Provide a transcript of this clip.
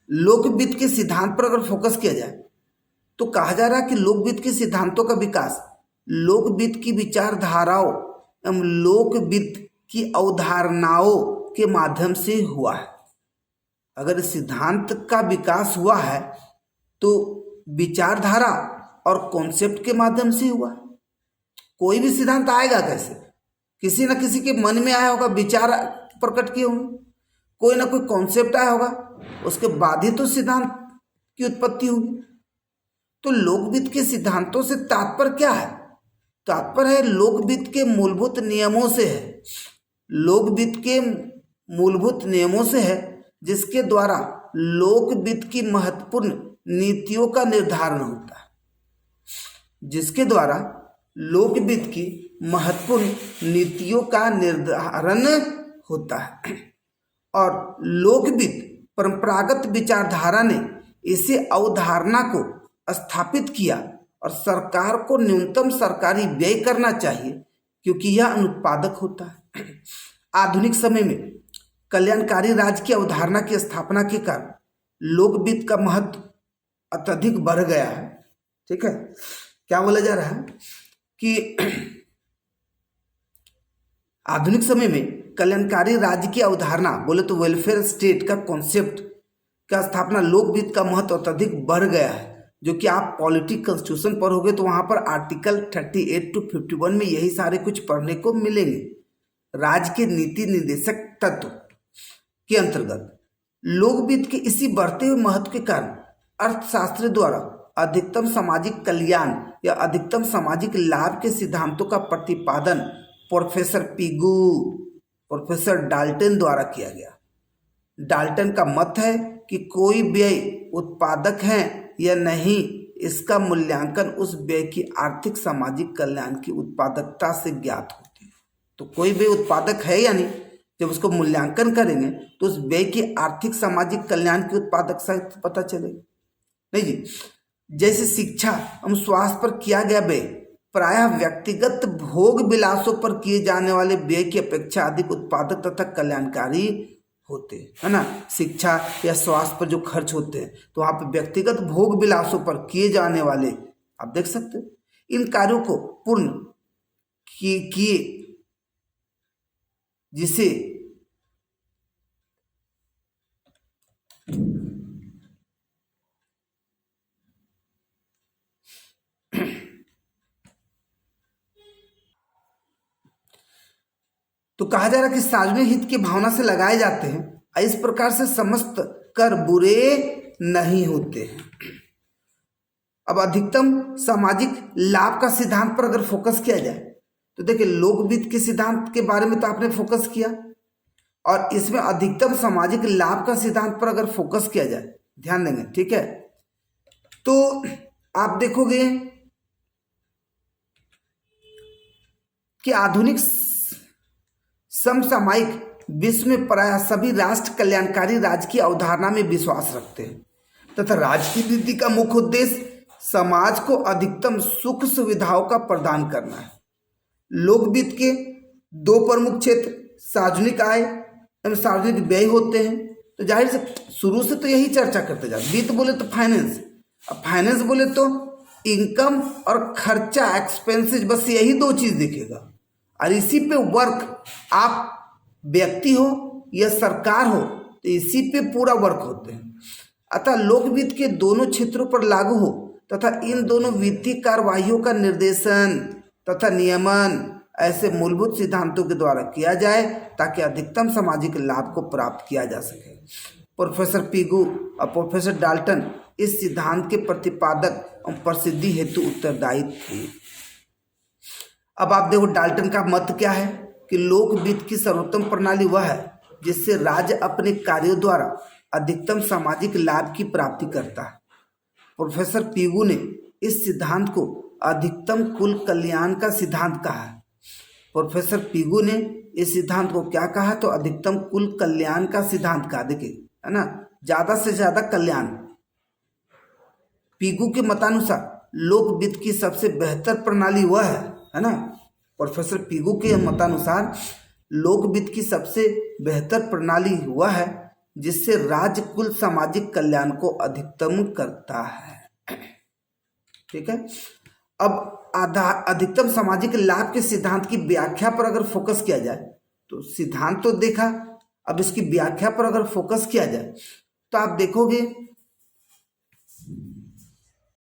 लोक वित्त के सिद्धांत पर अगर फोकस किया जाए तो कहा जा रहा है कि लोक वित्त के सिद्धांतों का विकास लोक वित्त की विचारधाराओं एवं लोक वित्त की अवधारणाओं के माध्यम से हुआ है। अगर सिद्धांत का विकास हुआ है तो विचारधारा और कॉन्सेप्ट के माध्यम से हुआ। कोई भी सिद्धांत आएगा कैसे? किसी न किसी के मन में आया होगा, विचार प्रकट किए होंगे, कोई ना कोई कॉन्सेप्ट आया होगा, उसके बाद ही तो सिद्धांत की उत्पत्ति होगी। तो लोकवित्त के सिद्धांतों से तात्पर्य क्या है? तात्पर्य है लोकवित्त के मूलभूत नियमों से है। लोकवित्त के मूलभूत नियमों से है जिसके द्वारा लोकवित्त की महत्वपूर्ण नीतियों का निर्धारण होता है। जिसके द्वारा लोकवित्त की महत्वपूर्ण नीतियों का निर्धारण होता है। और लोकवित्त परंपरागत विचारधारा ने इसे अवधारणा को स्थापित किया और सरकार को न्यूनतम सरकारी व्यय करना चाहिए क्योंकि यह अनुत्पादक होता है। आधुनिक समय में कल्याणकारी राज्य की अवधारणा की स्थापना के कारण लोकवित्त का महत्व अत्यधिक बढ़ गया है। ठीक है, क्या बोला जा रहा है कि आधुनिक समय में कल्याणकारी राज्य की अवधारणा बोले तो वेलफेयर स्टेट का कॉन्सेप्ट का स्थापना लोकवित्त का महत्व अत्यधिक बढ़ गया है। जो कि आप पॉलिटिक कॉन्स्टिट्यूशन पर होगे तो वहां पर आर्टिकल 38 to 51 में यही सारे कुछ पढ़ने को मिलेंगे। राज्य के नीति निर्देशक तत्व के अंतर्गत लोकवित्त के इसी बढ़ते हुए महत्व के कारण अर्थशास्त्र द्वारा अधिकतम सामाजिक कल्याण या अधिकतम सामाजिक लाभ के सिद्धांतों का प्रतिपादन प्रोफेसर पिगू, प्रोफेसर डाल्टन द्वारा किया गया। डाल्टन का मत है कि कोई व्यय उत्पादक है या नहीं, इसका मूल्यांकन उस व्यय की आर्थिक सामाजिक कल्याण की उत्पादकता से ज्ञात होती है। तो कोई व्यय उत्पादक है या नहीं, जब उसको मूल्यांकन करेंगे तो उस व्यय की आर्थिक सामाजिक कल्याण की उत्पादकता पता चलेगी। नहीं जी, जैसे शिक्षा एवं स्वास्थ्य पर किया गया व्यय प्रायः व्यक्तिगत भोग विलासों पर किए जाने वाले व्यय की अपेक्षा अधिक उत्पादक तथा कल्याणकारी होते हैं, है ना। शिक्षा या स्वास्थ्य पर जो खर्च होते हैं तो वहाँ पर व्यक्तिगत भोग विलासों पर किए जाने वाले आप देख सकते हैं इन कार्यों को पूर्ण किए जिसे तो कहा जा रहा है कि सार्वजनिक हित की भावना से लगाए जाते हैं। इस प्रकार से समस्त कर बुरे नहीं होते हैं। अब अधिकतम सामाजिक लाभ का सिद्धांत पर अगर फोकस किया जाए तो देखिए लोकवित्त के सिद्धांत के बारे में तो आपने फोकस किया और इसमें अधिकतम सामाजिक लाभ का सिद्धांत पर अगर फोकस किया जाए, ध्यान देंगे, ठीक है, तो आप देखोगे कि आधुनिक समसामयिक विश्व में प्रायः सभी राष्ट्र कल्याणकारी राज्य की अवधारणा में विश्वास रखते हैं तथा राज्य की नीति का मुख्य उद्देश्य समाज को अधिकतम सुख सुविधाओं का प्रदान करना है। लोकवित्त के दो प्रमुख क्षेत्र सार्वजनिक आय एवं सार्वजनिक व्यय होते हैं। तो जाहिर से शुरू से तो यही चर्चा करते जाते। वित्त बोले तो फाइनेंस, अब फाइनेंस बोले तो इनकम और खर्चा एक्सपेंसेस, बस यही दो चीज दिखेगा और इसी पे वर्क, आप व्यक्ति हो या सरकार हो तो इसी पे पूरा वर्क होते हैं। अतः लोकवित्त के दोनों क्षेत्रों पर लागू हो तथा इन दोनों वित्तीय कार्यवाहियों का निर्देशन तथा नियमन ऐसे मूलभूत सिद्धांतों के द्वारा किया जाए ताकि अधिकतम सामाजिक लाभ को प्राप्त किया जा सके। प्रोफेसर पिगू और प्रोफेसर डाल्टन इस सिद्धांत के प्रतिपादक और प्रसिद्धि हेतु उत्तरदायी थे। अब आप देखो डाल्टन का मत क्या है कि लोकवित्त की सर्वोत्तम प्रणाली वह है जिससे राज्य अपने कार्यों द्वारा अधिकतम सामाजिक लाभ की प्राप्ति करता है। प्रोफेसर पिगू ने इस सिद्धांत को अधिकतम कुल कल्याण का सिद्धांत कहा है। प्रोफेसर पिगू ने इस सिद्धांत को क्या कहा, तो अधिकतम कुल कल्याण का सिद्धांत कहा। देखिए, है ना, ज्यादा से ज्यादा कल्याण। पिगू के मतानुसार लोकवित्त की सबसे बेहतर प्रणाली वह है ना। प्रोफेसर पिगू के मतानुसार लोकवित्त की सबसे बेहतर प्रणाली वह है जिससे राज्य कुल सामाजिक कल्याण को अधिकतम करता है। ठीक है। अब अधिकतम सामाजिक लाभ के सिद्धांत की व्याख्या पर अगर फोकस किया जाए, तो सिद्धांत तो देखा, अब इसकी व्याख्या पर अगर फोकस किया जाए तो आप देखोगे